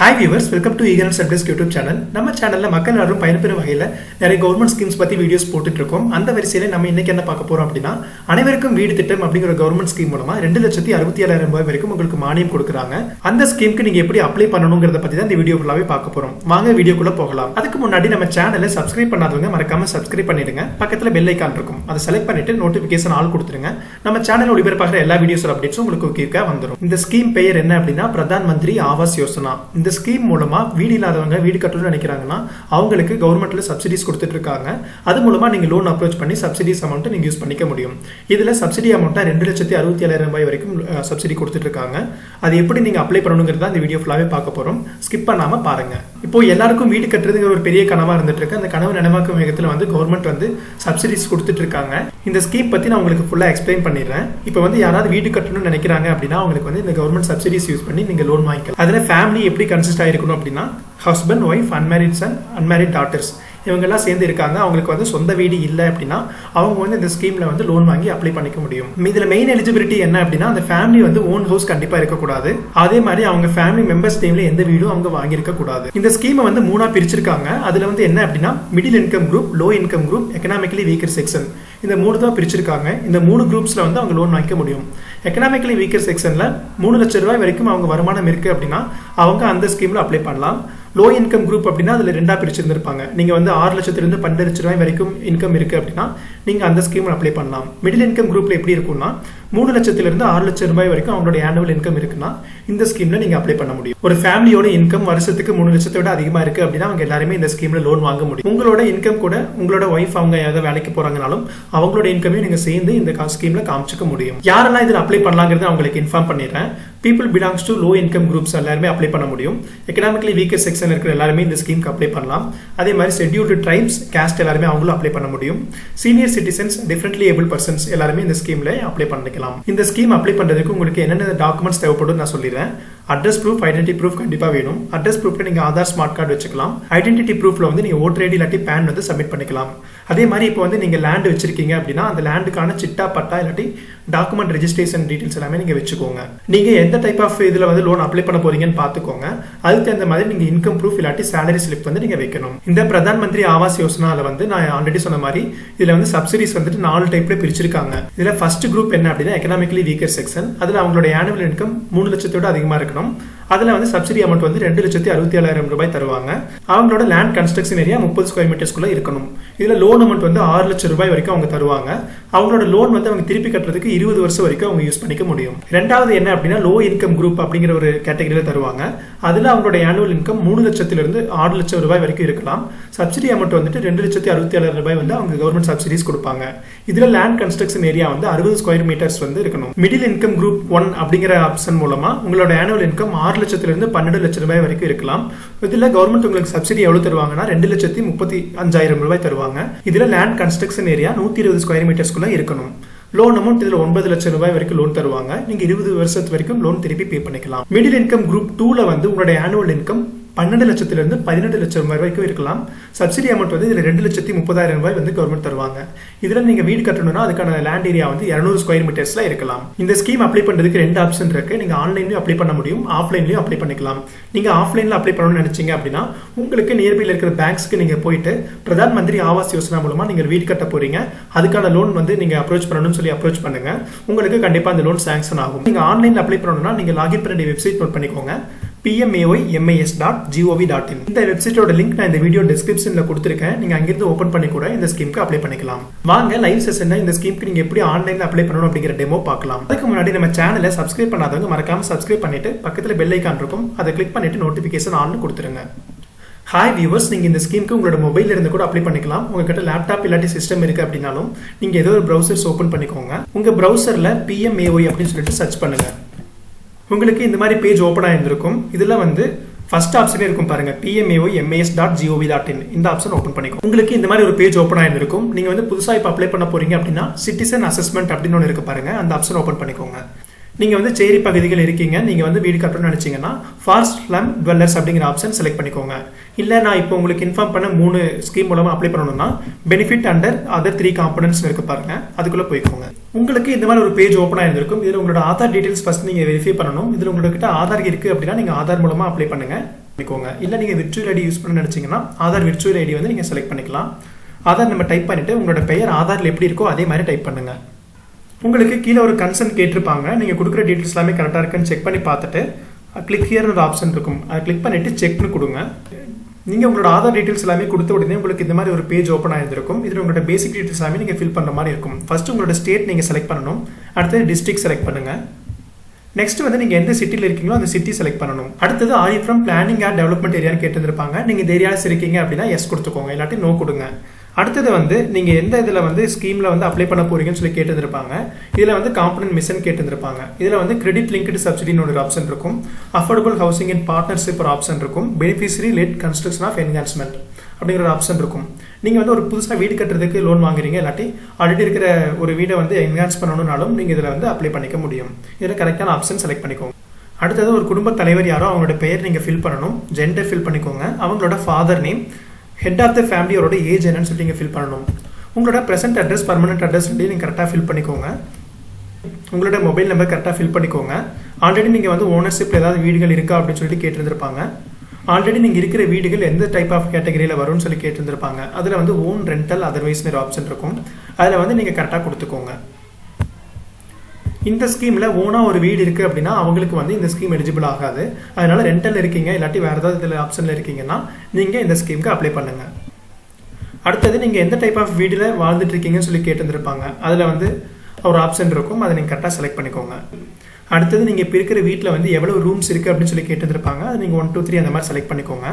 Hi viewers, welcome to Eagerness Helpdesk YouTube channel. நம்ம சேனல்ல மக்கள் எல்லாரும் பயன்பெறும் வகையில நிறைய கவர்மெண்ட் ஸ்கீம்ஸ் பத்தி வீடியோஸ் போட்டுட்டு இருக்கோம். அந்த வரிசையில நம்ம இன்னைக்கு என்ன பார்க்க போறோம் அப்படினா அனைவருக்கும் வீடு திட்டம் அப்படிங்கிற கவர்மெண்ட் ஸ்கீம் மூலமா 2,67,000 ரூபாய் வரைக்கும் உங்களுக்கு மானியம் கொடுக்கறாங்க. அந்த ஸ்கீமுக்கு நீங்க எப்படி அப்ளை பண்ணனும்ங்கறத பத்தி தான் இந்த வீடியோ ஃபுல்லாவே பார்க்க போறோம். வாங்க வீடியோக்குள்ள போகலாம். அதுக்கு முன்னாடி நம்ம சேனலை சப்ஸ்கிரைப் பண்ணாதவங்க மறக்காம சப்ஸ்கிரைப் பண்ணிடுங்க. பக்கத்துல பெல் ஐகான் இருக்கும். அதை செலக்ட் பண்ணிட்டு நோட்டிபிகேஷன் ஆல் கொடுத்துருங்க. நம்ம சேனல்ல ஒளிபரப்பாகிற எல்லா வீடியோஸோட அப்டேட்ஸும் உங்களுக்கு குயிக்கா வந்துரும். இந்த ஸ்கீம் பெயர் என்ன அப்படினா பிரதான் மந்திரி ஆவாஸ் யோஜனா. இந்த ஸ்கீம் மூலமா வீடு இல்லாதவங்க வீடு கட்டணும்னு நினைக்கிறாங்கன்னா அவங்களுக்கு கவர்மெண்ட்ல சப்சிடிஸ் கொடுத்துட்டு இருக்காங்க. அது மூலமா நீங்க லோன் அப்ரோச் பண்ணி சப்சிடிஸ் அமௌண்ட் நீங்க யூஸ் பண்ணிக்க முடியும். இதுல சப்சிடி அமௌண்ட் 2,67,000 ரூபாய் வரைக்கும் சப்சிடி கொடுத்துட்டு இருக்காங்க. அது எப்படி நீங்க அப்ளை பண்ணணும்ங்கறத இந்த வீடியோ ஃபுல்லாவே பார்க்க போறோம். ஸ்கிப் பண்ணாம பாருங்க. இப்போ எல்லாருக்கும் வீடு கட்டுறதுங்கிற ஒரு பெரிய கனவா இருந்துட்டு இருக்கு. அந்த கனவு நனவாக்கும் வேகத்துல கவர்மெண்ட் சப்சிடிஸ் கொடுத்துட்டு இருக்காங்க. இந்த ஸ்கீம் பத்தி நான் உங்களுக்கு ஃபுல்லா எக்ஸ்பிளைன் பண்ணிடுறேன். இப்போ யாராவது வீடு கட்டணும்னு நினைக்கிறாங்க அப்படின்னா அவங்களுக்கு இந்த கவர்மெண்ட் சப்சிடிஸ் யூஸ் பண்ணி நீங்க லோன் வாங்கிக்கலாம். அதுல ஃபேமிலி எப்படி கன்சிஸ்ட் ஆயிருக்கணும் அப்படின்னா husband, wife, unmarried son, unmarried daughters இவங்க எல்லாம் சேர்ந்து இருக்காங்க. அவங்களுக்கு சொந்த வீடு இல்லை அப்படின்னா அவங்க இந்த ஸ்கீம்ல லோன் வாங்கி அப்ளை பண்ணிக்க முடியும். இதுல மெயின் எலிஜிபிலிட்டி என்ன அப்படின்னா அந்த ஃபேமிலி ஓன் ஹவுஸ் கண்டிப்பா இருக்கக்கூடாது. அதே மாதிரி அவங்க ஃபேமிலி மெம்பர்ஸ் நேம்ல எந்த வீடும் அவங்க வாங்கியிருக்க கூடாது. இந்த ஸ்கீமை மூணா பிரிச்சிருக்காங்க. அதுல என்ன அப்படின்னா middle income group, low income group, economically weaker section, இந்த மூணு தான் பிரிச்சிருக்காங்க. இந்த மூணு குரூப்ஸ்ல அவங்க லோன் வாங்கிக்க முடியும். எக்கனாமிக்கலி வீக்கர் செக்ஷன்ல 3 லட்சம் ரூபாய் வரைக்கும் அவங்க வருமானம் இருக்கு அப்படின்னா அவங்க அந்த ஸ்கீம்ல அப்ளை பண்ணலாம். லோ இன்கம் குரூப் அப்படின்னா அதுல ரெண்டா பிரிச்சிருந்திருப்பாங்க. நீங்க 6 லட்சத்திலிருந்து 12 லட்சம் ரூபாய் வரைக்கும் இன்கம் இருக்கு அப்படின்னா நீங்க அந்த ஸ்கீம்ல அப்ளை பண்ணலாம். மிடில் இன்கம் குரூப்ல எப்படி இருக்கும்னா 3 லட்சத்திலிருந்து 6 லட்சம் ரூபாய் வரைக்கும் அவங்களோட ஆனுவல் இன்கம் இருக்குன்னா இந்த ஸ்கீம்ல நீங்க அப்ளை பண்ண முடியும். ஒரு ஃபேமிலியோட இன்கம் வருஷத்துக்கு 3 லட்சத்தை விட அதிகமா இருக்கு அப்படின்னா அவங்க எல்லாருமே இந்த ஸ்கீம்ல லோன் வாங்க முடியும். உங்களோட இன்கம் கூட உங்களோட ஒய்ஃப் அவங்க ஏதாவது வேலைக்கு போறாங்கனாலும் அவங்களோட இன்கமே நீங்க சேர்ந்து இந்த ஸ்கீம்ல காமிச்சுக்க முடியும். யாரெல்லாம் இதுல அப்ளை பண்ணலாங்கிறத உங்களுக்கு இன்ஃபார்ம் பண்ணிடுறேன். People belongs to low income groups எல்லாருமே அப்ளை பண்ண முடியும். எக்கனாமிக்கலி வீக்கர் செக்ஷன் இருக்கிற எல்லாருமே இந்த ஸ்கீம்க்கு அப்ளை பண்ணலாம். அதே மாதிரி ஷெட்யூல்டு ட்ரைப்ஸ், காஸ்ட் எல்லாருமே அவங்களும் அப்ளை பண்ண முடியும். Senior citizens, differently able persons எல்லாருமே இந்த ஸ்கீம்ல அப்ளை பண்ணிக்கலாம். இந்த ஸ்கீம் அப்ளை பண்றதுக்கு உங்களுக்கு என்னென்ன டாக்குமெண்ட்ஸ் தேவைப்படும் நான் சொல்லிடுறேன். அட்ரஸ் ப்ரூஃப், ஐடென்டிட்டி ப்ரூஃப் கண்டிப்பா வேணும். அட்ரஸ் ப்ரூஃப்ல நீங்க ஆதார் ஸ்மார்ட் கார்டு வச்சுக்கலாம். ஐடென்டிட்டி ப்ரூஃப்ல நீங்க ஓட்டர் ஐடி இல்லாட்டி பேன் சப்மிட் பண்ணிக்கலாம். அதே மாதிரி இப்போ நீங்க லேண்ட் வச்சிருக்கீங்க அப்படின்னா அந்த லேண்டுக்கான சிட்டா, பட்டா இல்லாட்டி டாக்குமெண்ட் ரெஜிஸ்ட்ரேஷன் டீடைல்ஸ் எல்லாமே நீங்க வச்சுக்கோங்க. நீங்க எந்த டைப் ஆஃப் இதுல லோன் அப்ளை பண்ண போறீங்கன்னு பாத்துக்கோங்க. அதுக்கு தகுந்த மாதிரி நீங்க இன்கம் ப்ரூஃப் இல்லாட்டி சேலரி ஸ்லிப் நீங்க வைக்கணும். இந்த பிரதான் மந்திரி ஆவாஸ் யோஜனால நான் ஆல்ரெடி சொன்ன மாதிரி இதுல சப்சிடிஸ் 4 டைப்ல பிரிச்சிருக்காங்க. இதுல ஃபர்ஸ்ட் குரூப் என்ன அப்படின்னா எக்கனாமிக்கலி வீக்கர் செக்ஷன். அதுல அவங்களோட ஆனுவல் இன்கம் 3 லட்சத்தோட அதிகமா இருக்கணும். அதுல சப்சிடி அமௌண்ட் 2,67,000 ரூபாய் தருவாங்க. அவங்களோட லேண்ட் கன்ஸ்ட்ரக்ஷன் ஏரியா 30 ஸ்கொயர் மீட்டர்ஸ்க்குள்ள இருக்கணும். இதுல லோன் அமௌண்ட் 6 லட்சம் ரூபாய் வரைக்கும் அவங்க தருவாங்க. அவங்களோட லோன் அவங்க திருப்பி கட்டுறதுக்கு 20 வருஷம் வரைக்கும் அவங்க யூஸ் பண்ணிக்க முடியும். ரெண்டாவது என்ன அப்படின்னா லோ இன்கம் குரூப் அப்படிங்கிற ஒரு கேட்டகரியில தருவாங்க. அதுல அவங்களோட ஆனுவல் இன்கம் 3 லட்சத்திலிருந்து 6 லட்சம் ரூபாய் வரைக்கும் இருக்கலாம். சப்சிடி அமௌண்ட் 2,67,000 ரூபாய் அவங்க கவர்மெண்ட் சப்சிடிஸ் கொடுப்பாங்க. இதுல land construction area 60 square metres இருக்கணும். மிடில் இன்கம் குரூப் 1 அப்படிங்கிற ஆப்ஷன் மூலமா உங்களோட ஆனுவல் இன்கம் 6 லட்சத்திலிருந்து 12 லட்சம் ரூபாய் வரைக்கும் இருக்கலாம். இதுல கவர்மெண்ட் உங்களுக்கு சப்சிடி எவ்வளவு தருவாங்கன்னா 2,35,000 ரூபாய் தருவாங்க. இதுல லேண்ட் கன்ஸ்ட்ரக்ஷன் ஏரியா 120 ஸ்கொயர் மீட்டர்ஸ்க்குள்ள இருக்கணும். லோன் அமௌண்ட் இதுல 9 லட்சம் ரூபாய் வரைக்கும் லோன் தருவாங்க. நீங்க 20 வருஷத்து வரைக்கும் லோன் திருப்பி பே பண்ணிக்கலாம். மிடில் இன்கம் குரூப் 2ல உங்களுடைய ஆனுவல் இன்கம் 12 லட்சத்திலிருந்து 18 லட்சம் ரூபாய் வரைக்கும் இருக்கலாம். சப்சிடி அமௌண்ட் இதுல 2,30,000 ரூபாய் கவர்மெண்ட் தருவாங்க. இதுல நீங்க வீடு கட்டணும்னா அதுக்கான லேண்ட் ஏரியா 200 ஸ்கொயர் மீட்டர்ஸ்ல இருக்கலாம். இந்த ஸ்கீம் அப்ளை பண்றதுக்கு 2 ஆப்ஷன் இருக்கு. நீங்க ஆன்லைன்லயும் அப்ளை பண்ண முடியும், ஆஃப்லைன்லயும் அப்ளை பண்ணிக்கலாம். நீங்க ஆஃப்லைன்ல அப்ளை பண்ணணும்னு நினைச்சீங்க அப்படின்னா உங்களுக்கு நியர்பைல இருக்கிற பேங்க்ஸ்க்கு நீங்க போயிட்டு பிரதான் மந்திரி ஆவாஸ் யோஜனா மூலமா நீங்க வீடு கட்ட போறீங்க, அதுக்கான லோன் நீங்க அப்ரோச் பண்ணணும்னு சொல்லி அப்ரோச் பண்ணுங்க. உங்களுக்கு கண்டிப்பா அந்த லோன் சாங்ஷன் ஆகும். நீங்க ஆன்லைன்ல அப்ளை பண்ணணும்னா நீங்க லாகின் பண்ண வெப்சைட் நோட் பண்ணிக்கோங்க. pmaoymas.gov.in. இந்த வெப்சைட்டோட லிங்க் நான் இந்த வீடியோ டிஸ்கிரிப்ஷன்ல கொடுத்திருக்கேன். நீங்க அங்கிருந்து ஓபன் பண்ணி கூட இந்த ஸ்கீமுக்கு அப்ளை பண்ணிக்கலாம். வாங்க லைவ் செஷன்ல இந்த ஸ்கீமுக்கு நீங்க எப்படி ஆன்லைன்ல அப்ளை பண்ணணும் அப்படிங்கிற டெமோ பார்க்கலாம். அதுக்கு முன்னாடி நம்ம சேனலை சப்ஸ்கிரைப் பண்ணாதவங்க மறக்காம சப்ஸ்கிரைப் பண்ணிட்டு பக்கத்துல பெல் ஐகான் இருக்கும், அதை கிளிக் பண்ணிட்டு நோட்டிபிகேஷன் ஆன் கொடுத்துருங்க. ஹாய் வியூவர்ஸ், நீங்க இந்த ஸ்கீமுக்கு உங்களோட மொபைல்ல இருந்து கூட அப்ளை பண்ணிக்கலாம். உங்ககிட்ட லேப்டாப் இல்லாட்டி சிஸ்டம் இருக்கு அப்படின்னாலும் நீங்க ஏதோ ஒரு பிரவுசர்ஸ் ஓபன் பண்ணிக்கோங்க. உங்க பிரவுசர்ல PMAOY அப்படின்னு சொல்லிட்டு சர்ச் பண்ணுங்க. உங்களுக்கு இந்த மாதிரி பேஜ் ஓபன் ஆயிருந்திருக்கும். இதுல ஃபர்ஸ்ட் ஆப்ஷனே இருக்கும் பாருங்க, pmaoymas.gov.in. இந்த ஆப்ஷன் ஓபன் பண்ணிக்கோங்க. உங்களுக்கு இந்த மாதிரி ஒரு பேஜ் ஓபன் ஆயிருந்திருக்கும். நீங்க புதுசா இப்ப அப்ளை பண்ண போறீங்க அப்படின்னா சிட்டிசன் அசஸ்மெண்ட் அப்படின்னு ஒன்று இருக்கு பாருங்க, அந்த ஆப்ஷன் ஓபன் பண்ணிக்கோங்க. நீங்க சேரி பகுதிகள் இருக்கீங்க, நீங்க வீடு கட்டணும்னு நினைச்சீங்கன்னா ஃபாஸ்ட் ஸ்லம் டுவெல்லர்ஸ் அப்படிங்கிற ஆப்ஷன் செலக்ட் பண்ணிக்கோங்க. இல்ல நான் இப்போ உங்களுக்கு இன்ஃபார்ம் பண்ண 3 ஸ்கீம் மூலமா அப்ளை பண்ணணும்னா பெனிஃபிட் அண்டர் அதர் 3 காம்பனன்ட்ஸ் இருக்கு பாருங்க, அதுக்குள்ள போய்க்கோங்க. உங்களுக்கு இந்த மாதிரி ஒரு பேஜ் ஓபன் ஆயிருந்திருக்கும். இதுல உங்களோட ஆதார் டீடைல்ஸ் ஃபர்ஸ்ட் நீங்க வெரிஃபை பண்ணணும். இதுல உங்ககிட்ட ஆதார் இருக்கு அப்படின்னா நீங்க ஆதார் மூலமா அப்ளை பண்ணுங்க. பண்ணிக்கோங்க. இல்லை நீங்கள் விர்ச்சுவல் ஐடி யூஸ் பண்ண நினச்சிங்கன்னா ஆதார் விர்ச்சுவல் ஐடி வந்து நீங்கள் செலக்ட் பண்ணிக்கலாம். ஆதார் நம்ம டைப் பண்ணிவிட்டு உங்களோட பெயர் ஆதாரில் எப்படி இருக்கோ அதே மாதிரி டைப் பண்ணுங்கள். உங்களுக்கு கீழே ஒரு கன்சென்ட் கேட்டிருப்பாங்க. நீங்கள் கொடுக்குற டீட்டெயில்ஸ் எல்லாமே கரெக்டாக இருக்குன்னு செக் பண்ணி பார்த்துட்டு கிளிக் ஹியர்னு ஒரு ஆப்ஷன் இருக்கும். அதை கிளிக் பண்ணிவிட்டு செக்னு கொடுங்க. நீங்கள் உங்களோட ஆதார் டீட்டெயில்ஸ் எல்லாமே கொடுத்த உடனே உங்களுக்கு இந்த மாதிரி ஒரு பேஜ் ஓப்பன் ஆகிருக்கும். இதில் உங்களோட பேசிக் டீட்டெயில்ஸ் எல்லாமே நீங்கள் ஃபில் பண்ணுற மாதிரி இருக்கும். ஃபர்ஸ்ட் உங்களோட ஸ்டேட் நீங்கள் செலக்ட் பண்ணணும். அடுத்தது டிஸ்ட்ரிக்ட் செலக்ட் பண்ணுங்கள். நெக்ஸ்ட் வந்து நீங்கள் எந்த சிட்டியில் இருக்கீங்களோ அந்த சிட்டி செலக்ட் பண்ணணும். அடுத்தது are you from planning or development ஏரியான்னு கேட்டுருப்பாங்க. நீங்கள் இந்த ஏரியாஸ் இருக்கீங்க அப்படின்னா எஸ் கொடுத்துக்கோங்க, இல்லாட்டி நோ கொடுங்க. அடுத்தது வந்து நீங்கள் எந்த இதில் வந்து ஸ்கீமில் வந்து அப்ளை பண்ண போறீங்கன்னு சொல்லி கேட்டுருப்பாங்க. இதில் வந்து காம்பனன்ட் மிஷன் கேட்டுருப்பாங்க. இதில் வந்து கிரெடிட் லிங்க்டு சப்சிடின்னு ஒரு ஆப்ஷன் இருக்கும். அஃபோர்டபுள் ஹவுசிங் இன் பார்ட்னர்ஷிப் ஒரு ஆப்ஷன் இருக்கும். Beneficiary led construction of enhancement அப்படிங்கிற ஒரு ஆப்ஷன் இருக்கும். நீங்கள் வந்து ஒரு புதுசாக வீடு கட்டுறதுக்கு லோன் வாங்குறீங்க, இல்லாட்டி ஆல்ரெடி இருக்கிற ஒரு வீடை வந்து என்ஹான்ஸ் பண்ணணும்னாலும் நீங்கள் இதில் வந்து அப்ளை பண்ணிக்க முடியும். இதில் கரெக்டான ஆப்ஷன் செலக்ட் பண்ணிக்கோங்க. அடுத்தது ஒரு குடும்ப தலைவர் யாரோ அவங்களோட பெயர் நீங்கள் ஃபில் பண்ணணும். ஜெண்டர் ஃபில் பண்ணிக்கோங்க. அவங்களோட father name, head of the ஃபேமிலியோட ஏஜ் என்னன்னு சொல்லி நீங்கள் ஃபில் பண்ணணும். உங்களோட ப்ரெசென்ட் அட்ரஸ், பர்மனெண்ட் அட்ரஸ் நீங்கள் கரெக்டாக ஃபில் பண்ணிக்கோங்க. உங்களோட மொபைல் நம்பர் கரெக்டாக ஃபில் பண்ணிக்கோங்க. ஆல்ரெடி நீங்கள் வந்து ஓனர்ஷிப்பில் ஏதாவது வீடுகள் இருக்கா அப்படின்னு சொல்லிட்டு கேட்டிருந்திருப்பாங்க. ஆல்ரெடி நீங்கள் இருக்கிற வீடுகள் எந்த டைப் ஆஃப் கேட்டகரியில் வரும்னு சொல்லி கேட்டிருந்திருப்பாங்க. அதில் வந்து ஓன், ரெண்டல், அதர்வைஸ்னு ஒரு ஆப்ஷன் இருக்கும். அதில் வந்து நீங்கள் கரெக்டாக கொடுத்துக்கோங்க. இந்த ஸ்கீமில் ஓனாக ஒரு வீடு இருக்குது அப்படின்னா அவங்களுக்கு வந்து இந்த ஸ்கீம் எலிஜிபிள் ஆகாது. அதனால் ரெண்டல் இருக்கீங்க, இல்லாட்டி வேறு ஏதாவது இதில் ஆப்ஷனில் இருக்கீங்கன்னா நீங்கள் இந்த ஸ்கீமுக்கு அப்ளை பண்ணுங்கள். அடுத்தது நீங்கள் எந்த டைப் ஆஃப் வீடில் வாழ்ந்துட்டு இருக்கீங்கன்னு சொல்லி கேட்டிருந்திருப்பாங்க. அதில் வந்து ஒரு ஆப்ஷன் இருக்கும். அதை நீங்கள் கரெக்டாக செலக்ட் பண்ணிக்கோங்க. அடுத்தது நீங்கள் இப்போ இருக்கிற வீட்டில் வந்து எவ்வளோ ரூம்ஸ் இருக்குது அப்படின்னு சொல்லி கேட்டுருப்பாங்க. அது நீங்கள் 1, 2, 3 அந்த மாதிரி செலக்ட் பண்ணிக்கோங்க.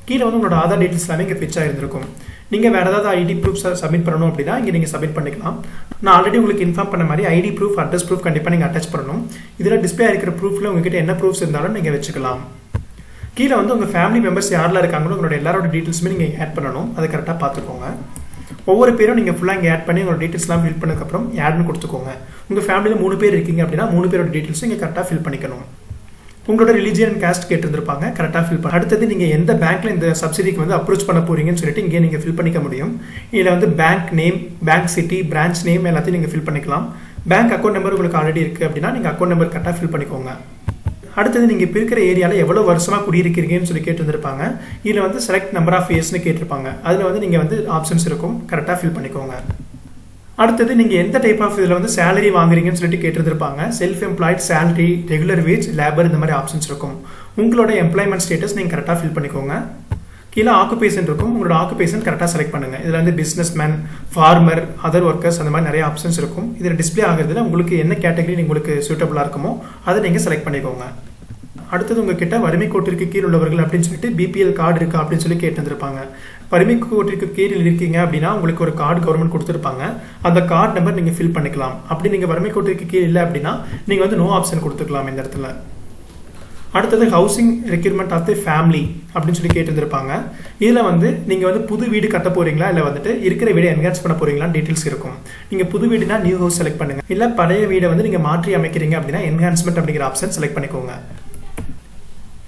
கீழே வந்து உங்களோட ஆதார் டீட்டெயில்ஸ் எல்லாமே இங்கே ஃபிச் ஆகிருந்திருக்கும். நீங்கள் வேறு ஏதாவது ஐடி ப்ரூஃப் சப்மிட் பண்ணணும் அப்படின்னா இங்கே நீங்கள் சப்மிட் பண்ணிக்கலாம். நான் ஆல்ரெடி உங்களுக்கு இன்ஃபார்ம் பண்ண மாதிரி ஐடி ப்ரூஃப், அட்ரஸ் ப்ரூஃப் கண்டிப்பாக நீங்கள் அட்டாச் பண்ணணும். இதில் டிஸ்பிளே இருக்கிற ப்ரூஃபில் உங்ககிட்ட என்ன ப்ரூஃப்ஸ் இருந்தாலும் நீங்கள் வச்சுக்கலாம். கீழே வந்து உங்கள் ஃபேமிலி மெம்பர்ஸ் யாரெல்லாம் இருக்காங்களோ உங்களோட எல்லாரோட டீட்டெயில்ஸுமே நீங்கள் ஆட் பண்ணணும். அதை கரெக்டாக பார்த்துக்கோங்க. ஒவ்வொரு பேரும் நீங்கள் ஃபுல்லாக இங்கே ஆட் பண்ணி உங்களோட டீட்டெயில்ஸ்லாம் ஃபில் பண்ணதுக்கப்புறம் ஆட்னு கொடுத்துக்கோங்க. உங்கள் ஃபேமிலியில் 3 பேர் இருக்கீங்க அப்படின்னா 3 பேரோட டீட்டெயில்ஸும் இங்கே கரெக்டாக ஃபில் பண்ணிக்கணும். உங்களோட ரிலிஜியன் அண்ட் காஸ்ட் கேட்டிருந்திருப்பாங்க, கரெக்டாக ஃபில் பண்ண. அடுத்தது நீங்கள் எந்த பேங்க்கில் இந்த சப்சிடிக்கு வந்து அப்ரோச் பண்ண போறீங்கன்னு சொல்லிட்டு இங்கே நீங்கள் ஃபில் பண்ணிக்க முடியும். இதில் வந்து bank name, bank city, branch name எல்லாத்தையும் நீங்கள் ஃபில் பண்ணிக்கலாம். பேங்க் அக்கௌண்ட் நம்பர் உங்களுக்கு ஆல்ரெடி இருக்குது அப்படின்னா நீங்கள் அக்கௌண்ட் நம்பர் கரெக்டாக ஃபில் பண்ணிக்கோங்க. அடுத்தது நீங்கள் இப்போ இருக்கிற ஏரியாவில் எவ்வளோ வருஷமாக குடியிருக்கிறீங்கன்னு சொல்லி கேட்டுருந்துருப்பாங்க. இதில் வந்து செலக்ட் நம்பர் ஆஃப் இயர்ஸ்னு கேட்டிருப்பாங்க. அதில் வந்து நீங்கள் வந்து ஆப்ஷன்ஸ் இருக்கும், கரெக்டாக ஃபில் பண்ணிக்கோங்க. அடுத்தது நீங்கள் எந்த டைப் ஆஃப் இதில் வந்து சேலரி வாங்குறீங்கன்னு சொல்லிட்டு கேட்டிருந்திருப்பாங்க. Self employed, salary, regular wage, labour, இந்த மாதிரி ஆப்ஷன்ஸ் இருக்கும். உங்களோட எம்ப்ளாய்மெண்ட் ஸ்டேட்டஸ் நீங்கள் கரெக்டாக ஃபில் பண்ணிக்கோங்க. கீழே ஆக்குபேஷன் இருக்கும். உங்களோட ஆக்குபேஷன் கரெக்டாக செலக்ட் பண்ணுங்கள். இதில் வந்து business man, farmer, other workers அந்த மாதிரி நிறைய ஆப்ஷன்ஸ் இருக்கும். இதில் டிஸ்பிளே ஆகிறதுல உங்களுக்கு என்ன கேட்டகரி உங்களுக்கு சூட்டபுளாக இருக்குமோ அதை நீங்கள் செலக்ட் பண்ணிக்கோங்க. அடுத்தது உங்ககிட்ட வறுமை கோட்டிற்கு கீழ் உள்ளவர்கள் அப்படின்னு சொல்லிட்டு பிபிஎல் கார்டு இருக்கா அப்படின்னு சொல்லி கேட்டிருந்திருப்பாங்க. வறுமை கோட்டிற்கு கீழ் இருக்கீங்க அப்படின்னா உங்களுக்கு ஒரு கார்டு கவர்மெண்ட் கொடுத்துருப்பாங்க. அந்த கார்டு நம்பர் நீங்கள் ஃபில் பண்ணிக்கலாம். அப்படி நீங்கள் வறுமை கோட்டிற்கு கீழ் இல்லை அப்படின்னா நீங்கள் வந்து நோ ஆப்ஷன் கொடுத்துக்கலாம் இந்த இடத்துல. அடுத்தது housing requirement of the family அப்படின்னு சொல்லி கேட்டிருந்திருப்பாங்க. இதில் வந்து நீங்கள் வந்து புது வீடு கட்ட போறீங்களா இல்லை வந்துட்டு இருக்கிற வீடை என்ஹான்ஸ் பண்ண போறீங்களான்னு டீட்டெயில்ஸ் இருக்கும். நீங்கள் புது வீடுனா நியூ ஹவுஸ் செலக்ட் பண்ணுங்க. இல்லை பழைய வீடை வந்து நீங்கள் மாற்றி அமைக்கிறீங்க அப்படின்னா என்ஹான்ஸ்மெண்ட் அப்படிங்கிற ஆப்ஷன் செலக்ட் பண்ணிக்கோங்க.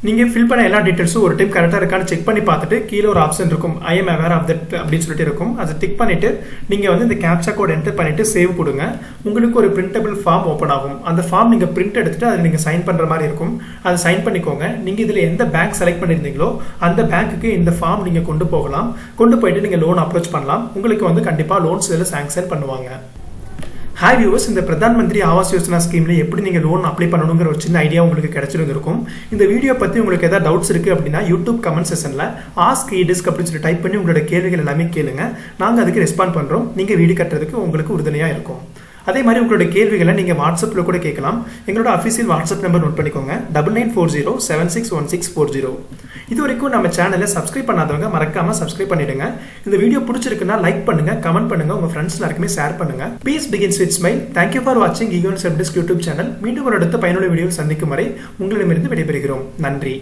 நீங்கள் ஃபில் பண்ண எல்லா டீட்டெயில்ஸும் ஒரு டைம் கரெக்டாக இருக்கான்னு செக் பண்ணி பார்த்துட்டு கீழே ஒரு ஆப்ஷன் இருக்கும், I am aware of that அப்படின்னு சொல்லிட்டு இருக்கும். அதை டிக் பண்ணிட்டு நீங்கள் வந்து இந்த கேப்சா கோட் என்டர் பண்ணிட்டு சேவ் கொடுங்க. உங்களுக்கு ஒரு பிரிண்டபிள் ஃபார்ம் ஓப்பன் ஆகும். அந்த ஃபார்ம் நீங்கள் பிரிண்ட் எடுத்துட்டு அதை நீங்கள் சைன் பண்ணுற மாதிரி இருக்கும். அதை சைன் பண்ணிக்கோங்க. நீங்கள் இதில் எந்த பேங்க் செலக்ட் பண்ணியிருந்தீங்களோ அந்த பேங்க்குக்கு இந்த ஃபார்ம் நீங்கள் கொண்டு போகலாம். கொண்டு போயிட்டு நீங்கள் லோன் அப்ரோச் பண்ணலாம். உங்களுக்கு வந்து கண்டிப்பாக லோன்ஸ் இதில் சாங்ஷன் பண்ணுவாங்க. ஹாய் வியூவர்ஸ், இந்த பிரதான் மந்திரி ஆவாஸ் யோஜனா ஸ்கீமில் எப்படி நீங்கள் லோன் அப்ளை பண்ணணுங்கிற ஒரு சின்ன ஐடியா உங்களுக்கு கிடைச்சிருந்திருக்கும். இந்த வீடியோ பற்றி உங்களுக்கு ஏதாவது டவுட்ஸ் இருக்குது அப்படின்னா யூடியூப் கமெண்ட் செக்ஷனில் ஆஸ்க் இடிஸ்க் அப்படின்னு சொல்லி டைப் பண்ணி உங்களோட கேள்விகள் எல்லாமே கேளுங்க. நாங்கள் அதுக்கு ரெஸ்பாண்ட் பண்ணுறோம். நீங்கள் வீடு கட்டுறதுக்கு உங்களுக்கு உறுதுணையாக இருக்கும். அதே மாதிரி உங்களோட கேள்விகளை நீங்கள் வாட்ஸ்அப்பில் கூட கேட்கலாம். எங்களோட அஃபிஷியல் வாட்ஸ்அப் நம்பர் நோட் பண்ணிக்கோங்க, 9940761640. இது வரைக்கும் நம்ம சேனலை சப்ஸ்கிரைப் பண்ணாதவங்க மறக்காம சப்ஸ்கிரைப் பண்ணிடுங்க. இந்த வீடியோ பிடிச்சிருக்குன்னா லைக் பண்ணுங்க, கமெண்ட் பண்ணுங்க, உங்க ஃப்ரெண்ட்ஸ் எல்லாருக்குமே ஷேர் பண்ணுங்க. Piece begins with smile. Thank you for வாட்சிங் ஈகோன் செல்ஃப் டிஸ்க் யூடியூப் சேனல். மீண்டும் ஒரு அடுத்த பயனுள்ள வீடியோவில் சந்திக்கும் வரை உங்களிடமிருந்து விடைபெறுகிறோம். நன்றி.